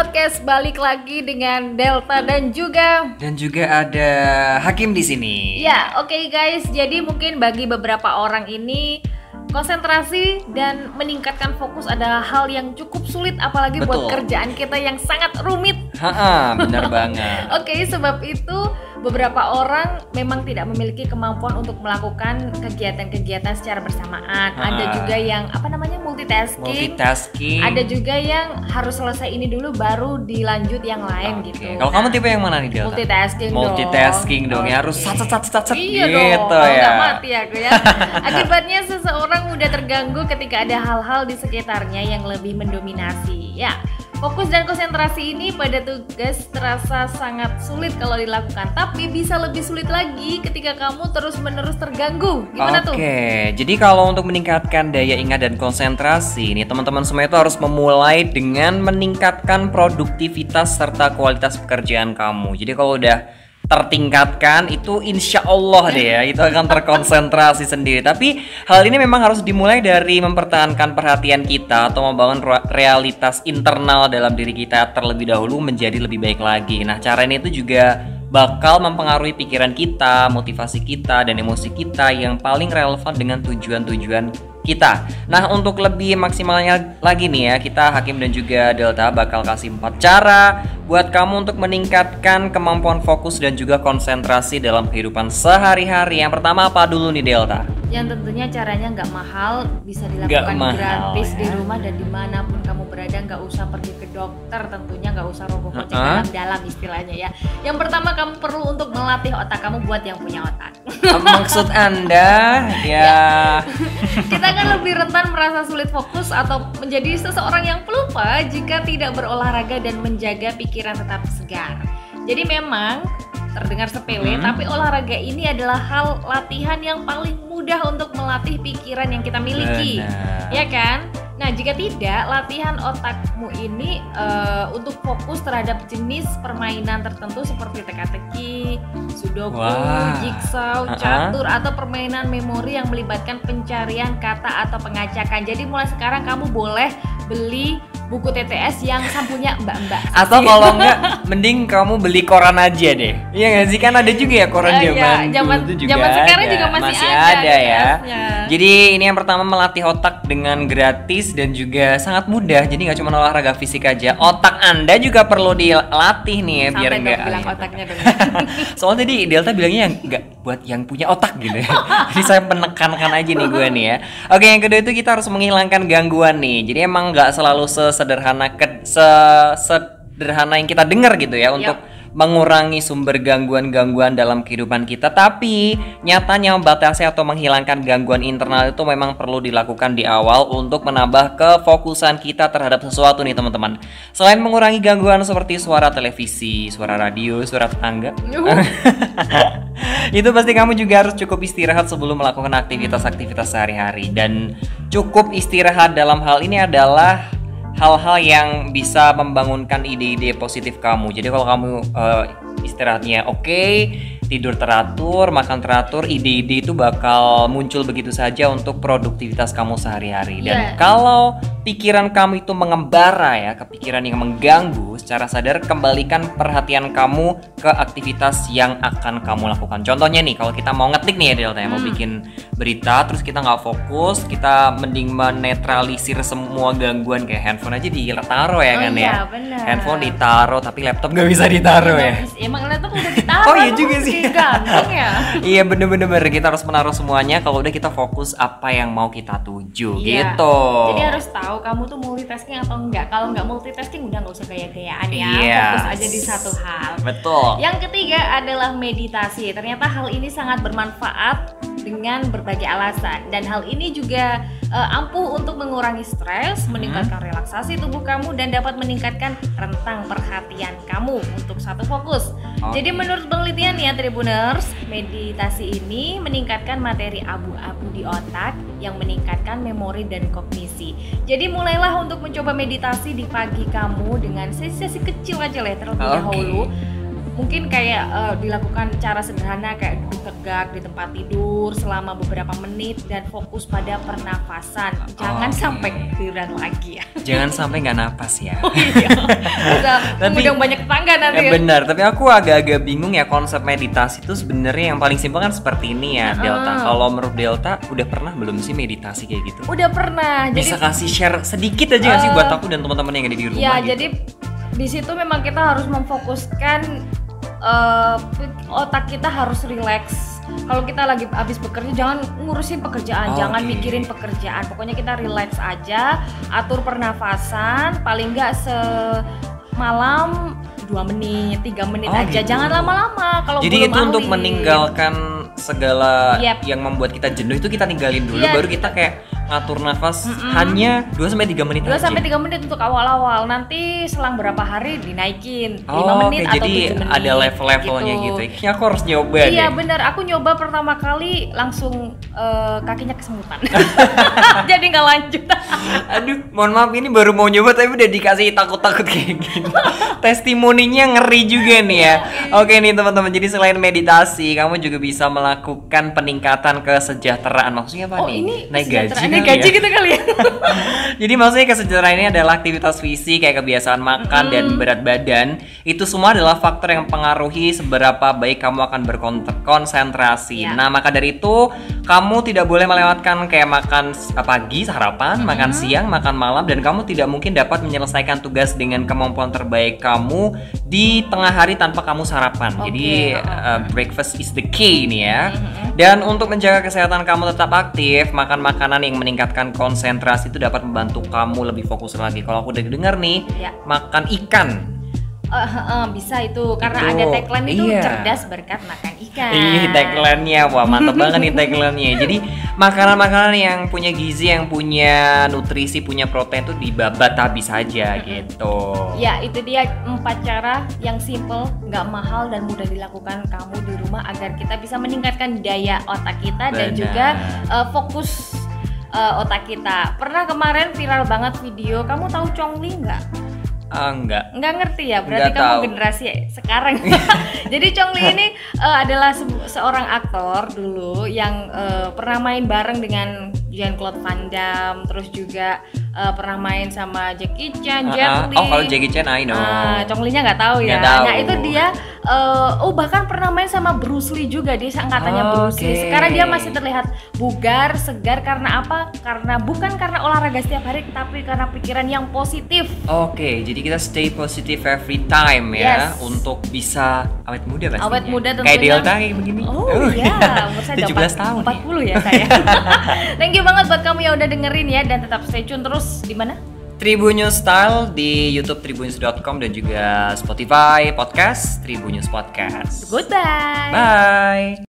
Podcast balik lagi dengan Delta dan juga ada Hakim di sini. Ya, oke guys. Jadi mungkin bagi beberapa orang ini konsentrasi dan meningkatkan fokus adalah hal yang cukup sulit, apalagi buat kerjaan kita yang sangat rumit. Benar banget. Oke, sebab itu beberapa orang memang tidak memiliki kemampuan untuk melakukan kegiatan-kegiatan secara bersamaan. Ada juga yang multitasking. Ada juga yang harus selesai ini dulu baru dilanjut yang lain gitu. Kalau kamu tipe yang mana nih, Delta? Multitasking dong. Ya harus sat iya gitu dong, ya. Nggak mati aku ya. Akibatnya seseorang mudah terganggu ketika ada hal-hal di sekitarnya yang lebih mendominasi. Ya, fokus dan konsentrasi ini pada tugas terasa sangat sulit kalau dilakukan, tapi bisa lebih sulit lagi ketika kamu terus-menerus terganggu. Gimana tuh? Oke, jadi kalau untuk meningkatkan daya ingat dan konsentrasi, nih teman-teman semua itu harus memulai dengan meningkatkan produktivitas serta kualitas pekerjaan kamu. Jadi kalau udah tertingkatkan itu insya Allah deh ya, itu akan terkonsentrasi sendiri. Tapi hal ini memang harus dimulai dari mempertahankan perhatian kita atau membangun realitas internal dalam diri kita terlebih dahulu menjadi lebih baik lagi. Nah, cara ini itu juga bakal mempengaruhi pikiran kita, motivasi kita, dan emosi kita yang paling relevan dengan tujuan-tujuan kita. Nah, untuk lebih maksimalnya lagi nih ya, kita Hakim dan juga Delta bakal kasih 4 cara buat kamu untuk meningkatkan kemampuan fokus dan juga konsentrasi dalam kehidupan sehari-hari. Yang pertama apa dulu nih, Delta? Yang tentunya caranya nggak mahal, bisa dilakukan gratis di rumah dan dimanapun kamu berada. Nggak usah pergi ke dokter, tentunya nggak usah rogoh kocek dalam-dalam istilahnya ya. Yang pertama, kamu perlu untuk melatih otak kamu buat yang punya otak. Maksud Anda ya kita akan lebih rentan merasa sulit fokus atau menjadi seseorang yang pelupa jika tidak berolahraga dan menjaga pikiran tetap segar. Jadi memang terdengar sepele, tapi olahraga ini adalah hal latihan yang paling mudah untuk melatih pikiran yang kita miliki. Ya kan? Nah, jika tidak, latihan otakmu ini untuk fokus terhadap jenis permainan tertentu seperti teka-teki, sudoku, jigsaw, catur, atau permainan memori yang melibatkan pencarian kata atau pengacakan. Jadi mulai sekarang kamu boleh beli buku TTS yang sampulnya mbak-mbak. Atau kalau enggak, mending kamu beli koran aja deh. Iya nggak sih, kan ada juga ya koran zaman sekarang juga masih ada ya. Jadi ini yang pertama, melatih otak dengan gratis dan juga sangat mudah. Jadi nggak cuma olahraga fisik aja, otak Anda juga perlu dilatih nih ya. Sampai biar nggak bilang otaknya dong. Soalnya tadi Delta bilangnya yang nggak buat yang punya otak gitu ya. Jadi saya menekankan aja nih gue nih ya. Oke, yang kedua itu kita harus menghilangkan gangguan nih. Jadi emang nggak selalu sederhana yang kita dengar gitu ya untuk mengurangi sumber gangguan-gangguan dalam kehidupan kita, tapi nyatanya membatasi atau menghilangkan gangguan internal itu memang perlu dilakukan di awal untuk menambah kefokusan kita terhadap sesuatu nih teman-teman. Selain mengurangi gangguan seperti suara televisi, suara radio, suara tetangga, itu pasti kamu juga harus cukup istirahat sebelum melakukan aktivitas-aktivitas sehari-hari. Dan cukup istirahat dalam hal ini adalah hal-hal yang bisa membangunkan ide-ide positif kamu. Jadi kalau kamu istirahatnya oke, tidur teratur, makan teratur, ide-ide itu bakal muncul begitu saja untuk produktivitas kamu sehari-hari. Dan kalau pikiran kamu itu mengembara ya, kepikiran yang mengganggu, secara sadar kembalikan perhatian kamu ke aktivitas yang akan kamu lakukan. Contohnya nih, kalau kita mau ngetik nih ya Delta, mau bikin berita, terus kita nggak fokus, kita mending menetralisir semua gangguan. Kayak handphone aja ditaruh ya kan ya. Bener. Handphone ditaruh, tapi laptop nggak bisa ditaruh ya. Emang laptop udah ditaruh. Oh iya juga sih. Gantung ya. Iya bener-bener, kita harus menaruh semuanya kalau udah kita fokus apa yang mau kita tuju gitu. Jadi harus tahu kamu tuh multitasking atau enggak. Kalau enggak multitasking udah nggak usah gaya-gayaan ya. Fokus aja di satu hal. Betul. Yang ketiga adalah meditasi. Ternyata hal ini sangat bermanfaat dengan berbagai alasan, dan hal ini juga ampuh untuk mengurangi stres, meningkatkan relaksasi tubuh kamu, dan dapat meningkatkan rentang perhatian kamu untuk satu fokus. Jadi menurut penelitian ya Tribuners, meditasi ini meningkatkan materi abu-abu di otak yang meningkatkan memori dan kognisi. Jadi mulailah untuk mencoba meditasi di pagi kamu dengan sesi kecil aja lah terlebih dahulu. mungkin kayak dilakukan cara sederhana kayak duduk tegak di tempat tidur selama beberapa menit dan fokus pada pernafasan. Jangan sampai ketiduran lagi ya. Jangan sampai nggak napas ya. Oh iya. Bisa mengundang banyak tetangga nanti. Ya benar, tapi aku agak-agak bingung ya konsep meditasi itu sebenarnya yang paling simpel kan seperti ini ya, Delta. Kalau menurut Delta udah pernah belum sih meditasi kayak gitu? Udah pernah. Bisa kasih share sedikit aja nggak sih buat aku dan teman-teman yang ada di rumah ya, gitu? Jadi di situ memang kita harus memfokuskan otak kita harus rileks. Kalau kita lagi habis bekerja jangan ngurusin pekerjaan, jangan mikirin pekerjaan. Pokoknya kita rileks aja, atur pernafasan, paling nggak semalam 2 menit, 3 menit aja, gitu. Jangan lama-lama. Kalau jadi belum itu untuk meninggalkan segala yang membuat kita jenuh itu kita ninggalin dulu, baru kita kayak ngatur nafas hanya 2-3 menit 2-3 menit untuk awal-awal. Nanti selang berapa hari dinaikin 5 menit atau 7 menit. Jadi ada level-levelnya gitu. Kayaknya aku harus nyoba deh. Iya benar, aku nyoba pertama kali langsung kakinya kesemutan. Jadi nggak lanjut. Aduh, mohon maaf ini baru mau nyoba tapi udah dikasih takut-takut kayak gini. Testimoninya ngeri juga nih ya. Oke nih teman-teman, jadi selain meditasi, kamu juga bisa melakukan peningkatan kesejahteraan. Maksudnya apa nih? Ini naik gaji. Naik gaji gitu kali ya. Jadi maksudnya kesejahteraan ini adalah aktivitas fisik kayak kebiasaan makan dan berat badan. Itu semua adalah faktor yang mempengaruhi seberapa baik kamu akan berkonsentrasi. Nah, maka dari itu kamu tidak boleh melewatkan kayak makan pagi, sarapan, makan siang, makan malam, dan kamu tidak mungkin dapat menyelesaikan tugas dengan kemampuan terbaik kamu di tengah hari tanpa kamu sarapan. Jadi breakfast is the key nih ya. Dan untuk menjaga kesehatan kamu tetap aktif, makan makanan yang meningkatkan konsentrasi itu dapat membantu kamu lebih fokus lagi. Kalau aku udah dengar nih, makan ikan. Bisa itu karena ada tagline itu cerdas berkat makan ikan. Tagline-nya wah mantap banget nih tagline-nya. Jadi makanan-makanan yang punya gizi, yang punya nutrisi, punya protein tuh dibabat habis saja gitu. Ya itu dia 4 cara yang simple, nggak mahal dan mudah dilakukan kamu di rumah agar kita bisa meningkatkan daya otak kita dan juga fokus otak kita. Pernah kemarin viral banget video, kamu tahu Chongli nggak? Enggak ngerti ya, berarti kamu generasi sekarang. Jadi Chongli ini adalah seorang aktor dulu yang pernah main bareng dengan Jean-Claude Van Damme, terus juga pernah main sama Jackie Chan, Jet Li. Oh kalau Jackie Chan I know. Chongli-nya nggak tahu ya. Nah itu dia bahkan pernah main sama Bruce Lee juga, dia angkatannya Bruce Lee. Sekarang dia masih terlihat bugar, segar karena apa? Karena bukan karena olahraga setiap hari, tapi karena pikiran yang positif. Jadi kita stay positive every time ya, untuk bisa awet muda pastinya. Awet muda tentunya. Kayak Delta kayak begini. Umur saya 17 tahun 40 ya saya. Thank you banget buat kamu yang udah dengerin ya, dan tetap stay tune terus di mana? Tribun News Style di YouTube tribunnews.com dan juga Spotify podcast Tribun News Podcast. Goodbye. Bye.